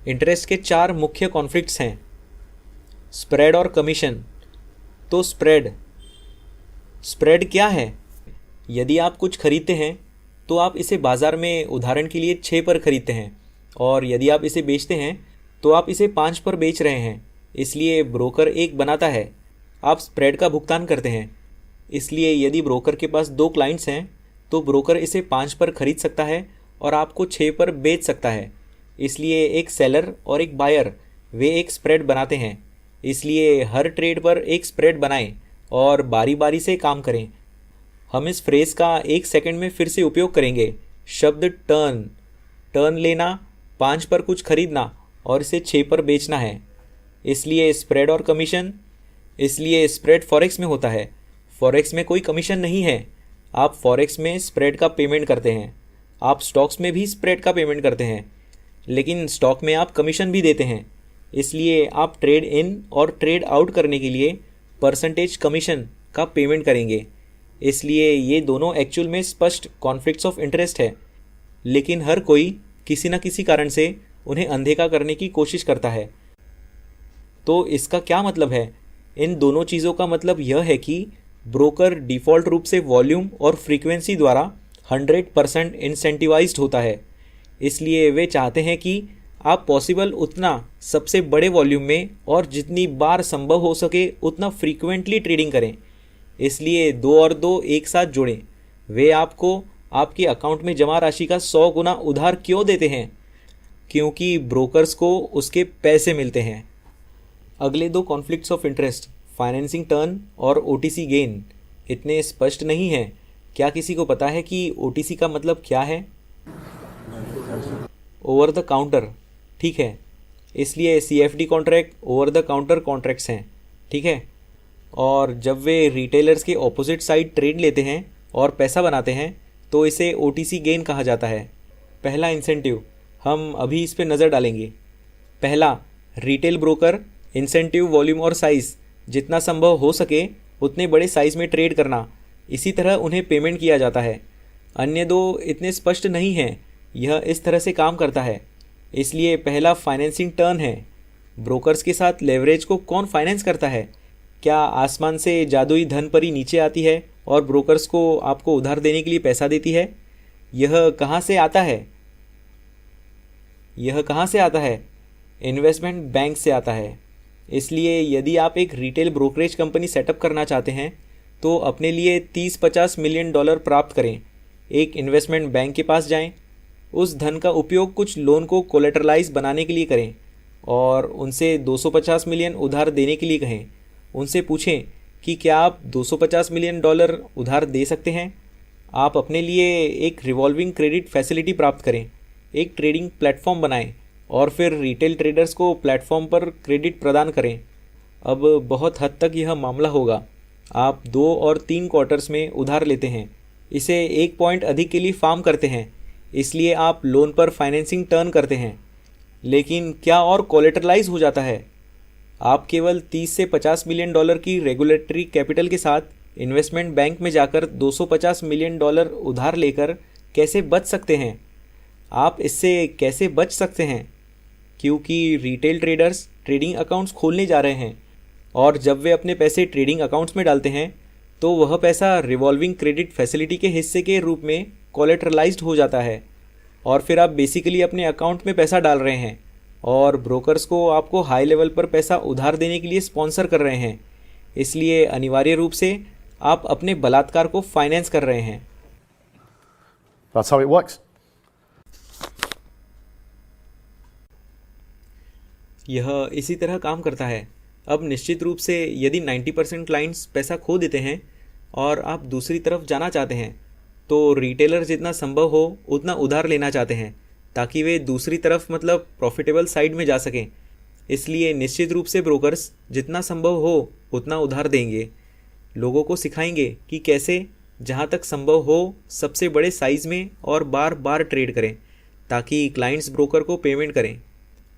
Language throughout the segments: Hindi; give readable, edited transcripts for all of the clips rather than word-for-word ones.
इंटरेस्ट के चार मुख्य कॉन्फ्लिक्ट्स हैं। स्प्रेड और कमीशन। तो स्प्रेड क्या है? यदि आप कुछ खरीदते हैं तो आप इसे बाज़ार में उदाहरण के लिए 6 पर खरीदते हैं, और यदि आप इसे बेचते हैं तो आप इसे 5 पर बेच रहे हैं। इसलिए ब्रोकर एक बनाता है, आप स्प्रेड का भुगतान करते हैं। इसलिए यदि ब्रोकर के पास 2 क्लाइंट्स हैं तो ब्रोकर इसे 5 पर खरीद सकता है और आपको 6 पर बेच सकता है। इसलिए एक सेलर और एक बायर वे एक स्प्रेड बनाते हैं। इसलिए हर ट्रेड पर एक स्प्रेड बनाएं और बारी बारी से काम करें। हम इस फ्रेज का 1 सेकंड में फिर से उपयोग करेंगे। शब्द टर्न लेना, 5 पर कुछ खरीदना और इसे 6 पर बेचना है। इसलिए स्प्रेड और कमीशन। इसलिए स्प्रेड फॉरेक्स में होता है। फॉरेक्स में कोई कमीशन नहीं है। आप फॉरेक्स में स्प्रेड का पेमेंट करते हैं। आप स्टॉक्स में भी स्प्रेड का पेमेंट करते हैं, लेकिन स्टॉक में आप कमीशन भी देते हैं। इसलिए आप ट्रेड इन और ट्रेड आउट करने के लिए परसेंटेज कमीशन का पेमेंट करेंगे। इसलिए ये दोनों एक्चुअल में स्पष्ट कॉन्फ्लिक्ट्स ऑफ इंटरेस्ट है, लेकिन हर कोई किसी न किसी कारण से उन्हें अनदेखा करने की कोशिश करता है। तो इसका क्या मतलब है? इन दोनों चीज़ों का मतलब यह है कि ब्रोकर डिफ़ॉल्ट रूप से वॉल्यूम और फ्रीक्वेंसी द्वारा 100% इंसेंटिवाइज्ड होता है। इसलिए वे चाहते हैं कि आप पॉसिबल उतना सबसे बड़े वॉल्यूम में और जितनी बार संभव हो सके उतना फ्रीक्वेंटली ट्रेडिंग करें। इसलिए 2 और 2 एक साथ जोड़ें। वे आपको आपके अकाउंट में जमा राशि का 100 गुना उधार क्यों देते हैं? क्योंकि ब्रोकर्स को उसके पैसे मिलते हैं। अगले 2 conflicts of interest, financing turn और ओटीसी गेन, इतने स्पष्ट नहीं हैं। क्या किसी को पता है कि ओटीसी का मतलब क्या है? ओवर द काउंटर, ठीक है। इसलिए CFD contract over the counter contracts हैं, ठीक है। और जब वे रिटेलर्स के ऑपोजिट साइड ट्रेड लेते हैं और पैसा बनाते हैं तो इसे ओटीसी गेन कहा जाता है। पहला इंसेंटिव, हम अभी इस पे नज़र डालेंगे। पहला, रिटेल ब्रोकर इंसेंटिव वॉल्यूम और साइज़, जितना संभव हो सके उतने बड़े साइज़ में ट्रेड करना, इसी तरह उन्हें पेमेंट किया जाता है। अन्य 2 इतने स्पष्ट नहीं हैं। यह इस तरह से काम करता है। इसलिए पहला फाइनेंसिंग टर्न है। ब्रोकर्स के साथ लेवरेज को कौन फाइनेंस करता है? क्या आसमान से जादुई धन परी नीचे आती है और ब्रोकर्स को आपको उधार देने के लिए पैसा देती है? यह कहाँ से आता है? इन्वेस्टमेंट बैंक से आता है। इसलिए यदि आप एक रिटेल ब्रोकरेज कंपनी सेटअप करना चाहते हैं तो अपने लिए 30-50 मिलियन डॉलर प्राप्त करें। एक इन्वेस्टमेंट बैंक के पास जाएं, उस धन का उपयोग कुछ लोन को कोलेटरलाइज बनाने के लिए करें और उनसे 250 मिलियन उधार देने के लिए कहें। उनसे पूछें कि क्या आप 250 मिलियन डॉलर उधार दे सकते हैं। आप अपने लिए एक रिवॉल्विंग क्रेडिट फैसिलिटी प्राप्त करें, एक ट्रेडिंग प्लेटफॉर्म बनाएं और फिर रिटेल ट्रेडर्स को प्लेटफॉर्म पर क्रेडिट प्रदान करें। अब बहुत हद तक यह मामला होगा। आप 2 और 3 क्वार्टर्स में उधार लेते हैं, इसे 1 पॉइंट अधिक के लिए फार्म करते हैं, इसलिए आप लोन पर फाइनेंसिंग टर्न करते हैं। लेकिन क्या और कोलेटरलाइज हो जाता है? आप केवल 30 से 50 मिलियन डॉलर की रेगुलेटरी कैपिटल के साथ इन्वेस्टमेंट बैंक में जाकर 250 मिलियन डॉलर उधार लेकर कैसे बच सकते हैं? आप इससे कैसे बच सकते हैं? क्योंकि रिटेल ट्रेडर्स ट्रेडिंग अकाउंट्स खोलने जा रहे हैं और जब वे अपने पैसे ट्रेडिंग अकाउंट्स में डालते हैं तो वह पैसा रिवॉल्विंग क्रेडिट फैसिलिटी के हिस्से के रूप में कोलेटरलाइज्ड हो जाता है और फिर आप बेसिकली अपने अकाउंट में पैसा डाल रहे हैं और ब्रोकर्स को आपको हाई लेवल पर पैसा उधार देने के लिए स्पॉन्सर कर रहे हैं। इसलिए अनिवार्य रूप से आप अपने बलात्कार को फाइनेंस कर रहे हैं। That's how it works. यह इसी तरह काम करता है। अब निश्चित रूप से यदि 90% क्लाइंट्स पैसा खो देते हैं और आप दूसरी तरफ जाना चाहते हैं तो रिटेलर जितना संभव हो उतना उधार लेना चाहते हैं ताकि वे दूसरी तरफ मतलब प्रॉफिटेबल साइड में जा सकें। इसलिए निश्चित रूप से ब्रोकर्स जितना संभव हो उतना उधार देंगे, लोगों को सिखाएंगे कि कैसे जहां तक संभव हो सबसे बड़े साइज़ में और बार बार ट्रेड करें ताकि क्लाइंट्स ब्रोकर को पेमेंट करें।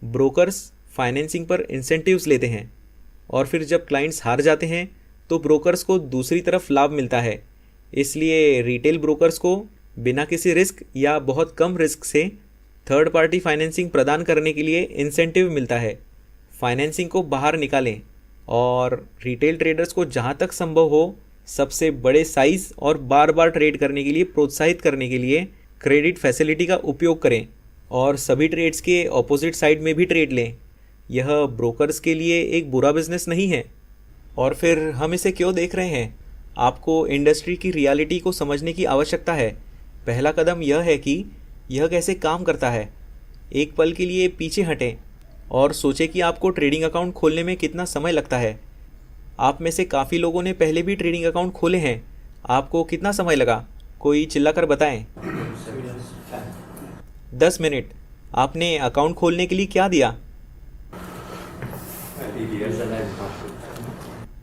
ब्रोकर्स फाइनेंसिंग पर इंसेंटिव्स लेते हैं और फिर जब क्लाइंट्स हार जाते हैं तो ब्रोकर्स को दूसरी तरफ लाभ मिलता है। इसलिए रिटेल ब्रोकर्स को बिना किसी रिस्क या बहुत कम रिस्क से थर्ड पार्टी फाइनेंसिंग प्रदान करने के लिए इंसेंटिव मिलता है। फाइनेंसिंग को बाहर निकालें और रिटेल ट्रेडर्स को जहां तक संभव हो सबसे बड़े साइज और बार बार ट्रेड करने के लिए प्रोत्साहित करने के लिए क्रेडिट फैसिलिटी का उपयोग करें और सभी ट्रेड्स के ऑपोजिट साइड में भी ट्रेड लें। यह ब्रोकर्स के लिए एक बुरा बिजनेस नहीं है। और फिर हम इसे क्यों देख रहे हैं? आपको इंडस्ट्री की रियलिटी को समझने की आवश्यकता है। पहला कदम यह है कि यह कैसे काम करता है। एक पल के लिए पीछे हटें और सोचें कि आपको ट्रेडिंग अकाउंट खोलने में कितना समय लगता है। आप में से काफ़ी लोगों ने पहले भी ट्रेडिंग अकाउंट खोले हैं। आपको कितना समय लगा? कोई चिल्लाकर बताएं। 10 मिनट। आपने अकाउंट खोलने के लिए क्या दिया?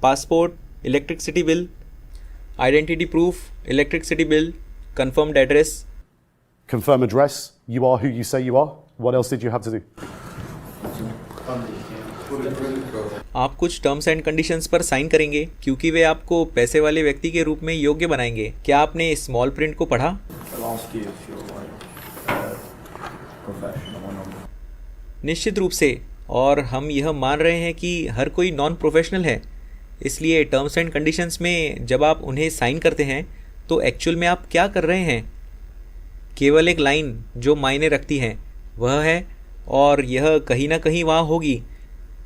Passport, electricity bill, identity proof, electricity bill, confirmed address. Confirm address. You are who you say you are. What else did you have to do? आप कुछ टर्म्स एंड कंडीशंस पर साइन करेंगे क्योंकि वे आपको पैसे वाले व्यक्ति के रूप में योग्य बनाएंगे। क्या आपने स्मॉल प्रिंट को पढ़ा? निश्चित रूप से। और हम यह मान रहे हैं कि हर कोई नॉन प्रोफेशनल है, इसलिए टर्म्स एंड कंडीशंस में जब आप उन्हें साइन करते हैं तो एक्चुअल में आप क्या कर रहे हैं? केवल एक लाइन जो मायने रखती है वह है, और यह कहीं ना कहीं वहाँ होगी,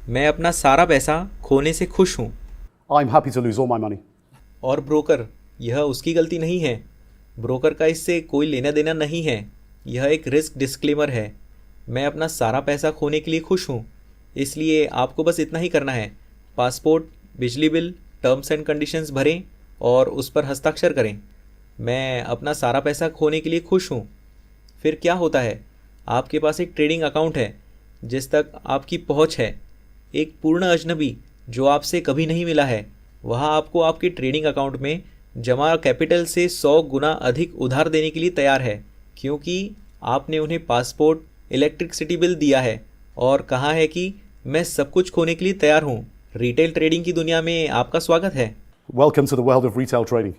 मैं अपना सारा पैसा खोने से खुश हूँ। I'm happy to lose all my money. और ब्रोकर, यह उसकी गलती नहीं है। ब्रोकर का इससे कोई लेना देना नहीं है। यह एक रिस्क डिस्क्लेमर है। मैं अपना सारा पैसा खोने के लिए खुश हूँ। इसलिए आपको बस इतना ही करना है। पासपोर्ट, बिजली बिल, टर्म्स एंड कंडीशंस भरें और उस पर हस्ताक्षर करें। मैं अपना सारा पैसा खोने के लिए खुश हूँ। फिर क्या होता है? आपके पास एक ट्रेडिंग अकाउंट है जिस तक आपकी पहुँच है। एक पूर्ण अजनबी जो आपसे कभी नहीं मिला है, वह आपको आपके ट्रेडिंग अकाउंट में जमा कैपिटल से 100 गुना अधिक उधार देने के लिए तैयार है, क्योंकि आपने उन्हें पासपोर्ट, इलेक्ट्रिसिटी बिल दिया है और कहा है कि मैं सब कुछ खोने के लिए तैयार हूँ। रिटेल ट्रेडिंग की दुनिया में आपका स्वागत है। Welcome to the world of retail trading.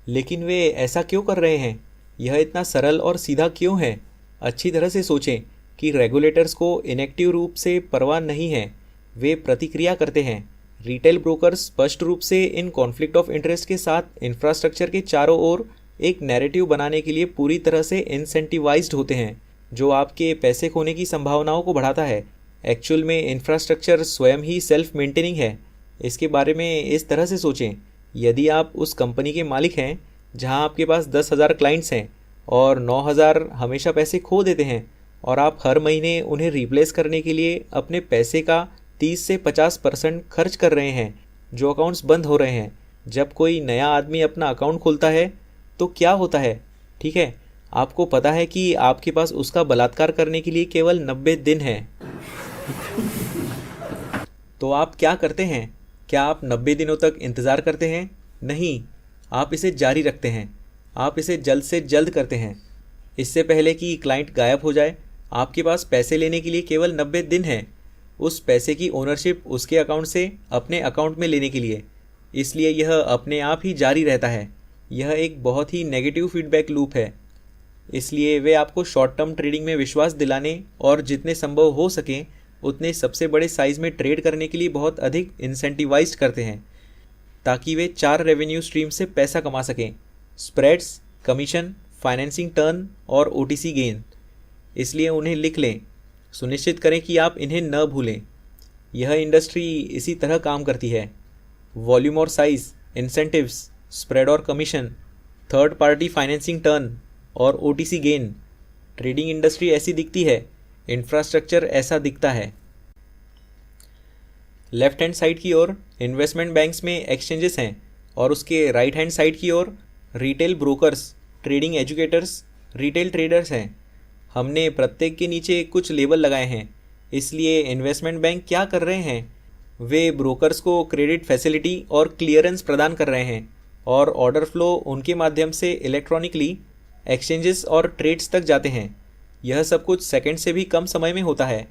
लेकिन वे ऐसा क्यों कर रहे हैं? यह इतना सरल और सीधा क्यों है? अच्छी तरह से सोचें कि रेगुलेटर्स को इनेक्टिव रूप से परवाह नहीं है, वे प्रतिक्रिया करते हैं। रिटेल ब्रोकर्स स्पष्ट रूप से इन कॉन्फ्लिक्ट ऑफ इंटरेस्ट के साथ इंफ्रास्ट्रक्चर के चारों ओर एक नैरेटिव बनाने के लिए पूरी तरह से इंसेंटिवाइज्ड होते हैं, जो आपके पैसे खोने की संभावनाओं को बढ़ाता है। एक्चुअल में इंफ्रास्ट्रक्चर स्वयं ही सेल्फ मेंटेनिंग है। इसके बारे में इस तरह से सोचें, यदि आप उस कंपनी के मालिक हैं जहां आपके पास 10,000 क्लाइंट्स हैं और 9,000 हमेशा पैसे खो देते हैं, और आप हर महीने उन्हें रिप्लेस करने के लिए अपने पैसे का 30 से 50% खर्च कर रहे हैं, जो अकाउंट्स बंद हो रहे हैं। जब कोई नया आदमी अपना अकाउंट खोलता है तो क्या होता है? ठीक है, आपको पता है कि आपके पास उसका बलात्कार करने के लिए केवल 90 दिन है। तो आप क्या करते हैं? क्या आप 90 दिनों तक इंतज़ार करते हैं? नहीं, आप इसे जारी रखते हैं। आप इसे जल्द से जल्द करते हैं। इससे पहले कि क्लाइंट गायब हो जाए, आपके पास पैसे लेने के लिए केवल 90 दिन हैं। उस पैसे की ओनरशिप उसके अकाउंट से अपने अकाउंट में लेने के लिए। इसलिए यह अपने आप ही जारी रहता है। यह एक बहुत ही नेगेटिव फीडबैक लूप है। इसलिए वे आपको शॉर्ट टर्म ट्रेडिंग में विश्वास दिलाने और जितने संभव हो सकें उतने सबसे बड़े साइज़ में ट्रेड करने के लिए बहुत अधिक इंसेंटिवाइज्ड करते हैं, ताकि वे 4 रेवेन्यू स्ट्रीम से पैसा कमा सकें: स्प्रेड्स, कमीशन, फाइनेंसिंग टर्न और ओटीसी गेन। इसलिए उन्हें लिख लें। सुनिश्चित करें कि आप इन्हें न भूलें। यह इंडस्ट्री इसी तरह काम करती है। वॉल्यूम और साइज, इंसेंटिव्स, स्प्रेड और commission, third party financing turn और ओटीसी गेन। ट्रेडिंग इंडस्ट्री ऐसी दिखती है, इंफ्रास्ट्रक्चर ऐसा दिखता है। लेफ्ट हैंड साइड की ओर इन्वेस्टमेंट बैंक्स में एक्सचेंजेस हैं और उसके राइट हैंड साइड की ओर retail brokers, trading educators, retail traders हैं। हमने प्रत्येक के नीचे कुछ लेबल लगाए हैं। इसलिए इन्वेस्टमेंट बैंक क्या कर रहे हैं? वे ब्रोकर्स को क्रेडिट फैसिलिटी और क्लियरेंस प्रदान कर रहे हैं, और ऑर्डर फ्लो उनके माध्यम से इलेक्ट्रॉनिकली एक्सचेंजेस और ट्रेड्स तक जाते हैं। यह सब कुछ सेकंड से भी कम समय में होता है।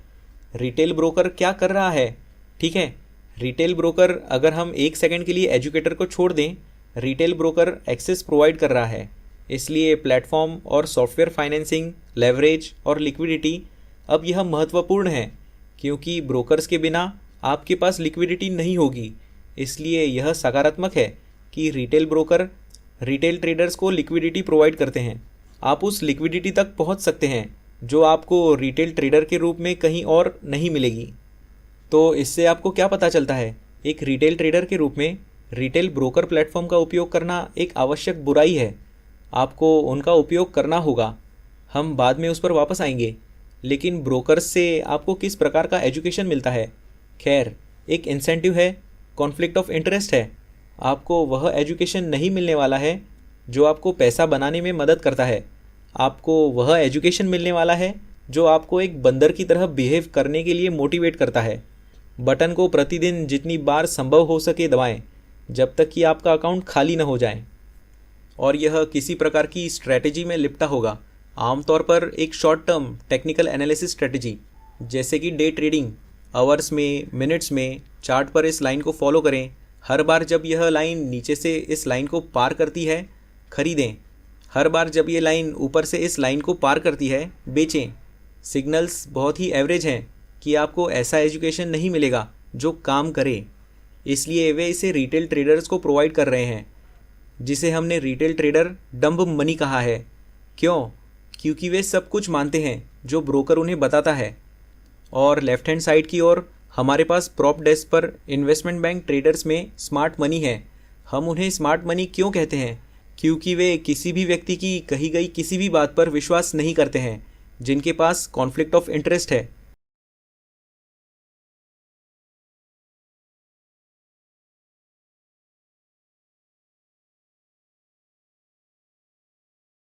रिटेल ब्रोकर क्या कर रहा है? ठीक है, रिटेल ब्रोकर, अगर हम 1 सेकंड के लिए एजुकेटर को छोड़ दें, रिटेल ब्रोकर एक्सेस प्रोवाइड कर रहा है। इसलिए प्लेटफॉर्म और सॉफ्टवेयर फाइनेंसिंग, लेवरेज और लिक्विडिटी अब यह महत्वपूर्ण है, क्योंकि ब्रोकर्स के बिना आपके पास लिक्विडिटी नहीं होगी। इसलिए यह सकारात्मक है कि रिटेल ब्रोकर रिटेल ट्रेडर्स को लिक्विडिटी प्रोवाइड करते हैं। आप उस लिक्विडिटी तक पहुंच सकते हैं जो आपको रिटेल ट्रेडर के रूप में कहीं और नहीं मिलेगी। तो इससे आपको क्या पता चलता है? एक रिटेल ट्रेडर के रूप में रिटेल ब्रोकर प्लेटफॉर्म का उपयोग करना एक आवश्यक बुराई है। आपको उनका उपयोग करना होगा, हम बाद में उस पर वापस आएंगे। लेकिन ब्रोकर्स से आपको किस प्रकार का एजुकेशन मिलता है? खैर, एक इंसेंटिव है, कॉन्फ्लिक्ट ऑफ इंटरेस्ट है। आपको वह एजुकेशन नहीं मिलने वाला है जो आपको पैसा बनाने में मदद करता है। आपको वह एजुकेशन मिलने वाला है जो आपको एक बंदर की तरह बिहेव करने के लिए मोटिवेट करता है। बटन को प्रतिदिन जितनी बार संभव हो सके दबाएं, जब तक कि आपका अकाउंट खाली न हो जाए। और यह किसी प्रकार की स्ट्रैटेजी में लिपटा होगा, आमतौर पर एक short term technical analysis strategy, जैसे कि डे ट्रेडिंग। आवर्स में, मिनट्स में चार्ट पर इस लाइन को फॉलो करें। हर बार जब यह लाइन नीचे से इस लाइन को पार करती है, खरीदें। हर बार जब ये लाइन ऊपर से इस लाइन को पार करती है, बेचें। सिग्नल्स बहुत ही एवरेज हैं कि आपको ऐसा एजुकेशन नहीं मिलेगा जो काम करे, इसलिए वे इसे रिटेल ट्रेडर्स को प्रोवाइड कर रहे हैं, जिसे हमने रिटेल ट्रेडर डंब मनी कहा है। क्यों? क्योंकि वे सब कुछ मानते हैं जो ब्रोकर उन्हें बताता है। और लेफ्ट हैंड साइड की ओर हमारे पास प्रॉप डेस्क पर इन्वेस्टमेंट बैंक ट्रेडर्स में स्मार्ट मनी है। हम उन्हें स्मार्ट मनी क्यों कहते हैं? क्योंकि वे किसी भी व्यक्ति की कही गई किसी भी बात पर विश्वास नहीं करते हैं जिनके पास कॉन्फ्लिक्ट ऑफ इंटरेस्ट है।